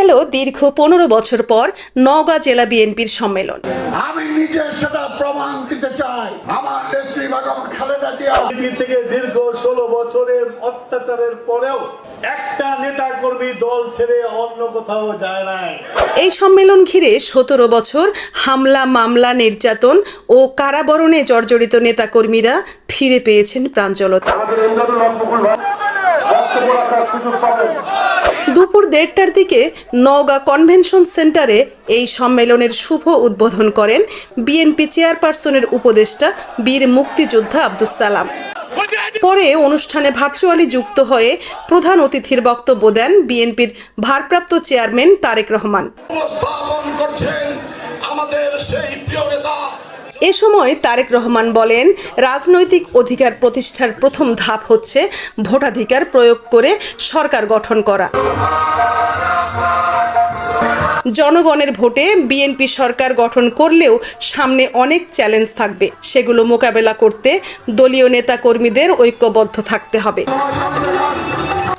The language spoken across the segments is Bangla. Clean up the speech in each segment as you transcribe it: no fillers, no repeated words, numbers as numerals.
গেল দীর্ঘ 15 বছর পর নওগাঁ জেলা বিএনপির সম্মেলন। আমি নিজে সেটা প্রমাণ দিতে চাই। আমার নেত্রী বেগম খালেদা জিয়া থেকে দীর্ঘ 16 বছরের অত্যাচারের পরেও একটা নেতা কর্মী দল ছেড়ে অন্য কোথাও যায় নাই। এই সম্মেলন ঘিরে 17 বছর হামলা, মামলা, নির্যাতন ও কারাবরণে জর্জরিত নেতাকর্মীরা ফিরে পেয়েছেন প্রাঞ্জলতা। দুপুর 1:30টার দিকে নওগাঁ কনভেনশন সেন্টারে এই সম্মেলনের শুভ উদ্বোধন করেন বিএনপি চেয়ারপারসনের উপদেষ্টা বীর মুক্তিযোদ্ধা আব্দুস সালাম। পরে অনুষ্ঠানে ভার্চুয়ালি যুক্ত হয়ে প্রধান অতিথির বক্তব্য দেন বিএনপির ভারপ্রাপ্ত চেয়ারম্যান তারেক রহমান। এ সময় তারেক রহমান বলেন, রাজনৈতিক অধিকার প্রতিষ্ঠার প্রথম ধাপ হচ্ছে ভোটাধিকার প্রয়োগ করে সরকার গঠন করা। জনগণের ভোটে বিএনপি সরকার গঠন করলেও সামনে অনেক চ্যালেঞ্জ থাকবে, সেগুলো মোকাবেলা করতে দলীয় নেতাকর্মীদের ঐক্যবদ্ধ থাকতে হবে।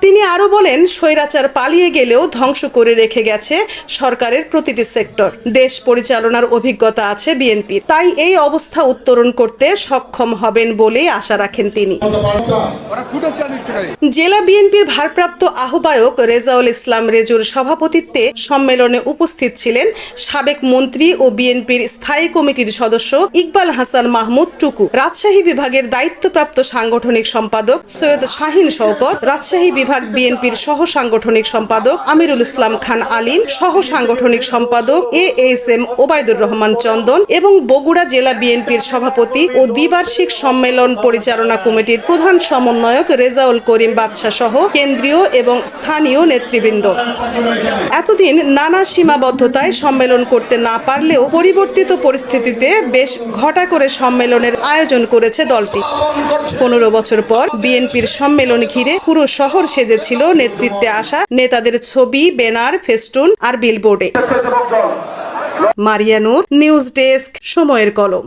তিনি আরও বলেন, স্বৈরাচার পালিয়ে গেলেও ধ্বংস করে রেখে গেছে সরকারের প্রতিটি সেক্টর। দেশ পরিচালনার অভিজ্ঞতা আছে বিএনপির, তাই এই অবস্থা উত্তরণ করতে সক্ষম হবেন বলেই আশা রাখেন তিনি। জেলা বিএনপির ভারপ্রাপ্ত আহ্বায়ক রেজাউল ইসলাম রেজুর সভাপতিত্বে সম্মেলনে উপস্থিত ছিলেন সাবেক মন্ত্রী ও বিএনপির স্থায়ী কমিটির সদস্য ইকবাল হাসান মাহমুদ টুকু, রাজশাহী বিভাগের দায়িত্বপ্রাপ্ত সাংগঠনিক সম্পাদক সৈয়দ শাহিন শওকত, রাজশাহী বিভাগ বিএনপির সহ সাংগঠনিক সম্পাদক আমিরুল ইসলাম খান আলিম, সহ সাংগঠনিক সম্পাদক ASM ওবায়দুর রহমান চন্দন এবং বগুড়া জেলা বিএনপির সভাপতি ও দ্বিবার্ষিক সম্মেলন পরিচালনা কমিটির প্রধান সমন্বয়ক রেজাউল করিম বাদশা সহ কেন্দ্রীয় এবং স্থানীয় নেতৃবৃন্দ। এতদিন নানা সীমাবদ্ধতায় সম্মেলন করতে না পারলেও পরিবর্তিত পরিস্থিতিতে বেশ ঘটা করে সম্মেলনের আয়োজন করেছে দলটি। 15 বছর পর বিএনপির সম্মেলন ঘিরে পুরো শহর সেজেছিল নেতৃত্বে আসা নেতাদের ছবি, ব্যানার, ফেস্টুন আর বিলবোর্ডে। মারিয়া নূর, নিউজ ডেস্ক, সময়ের কলম।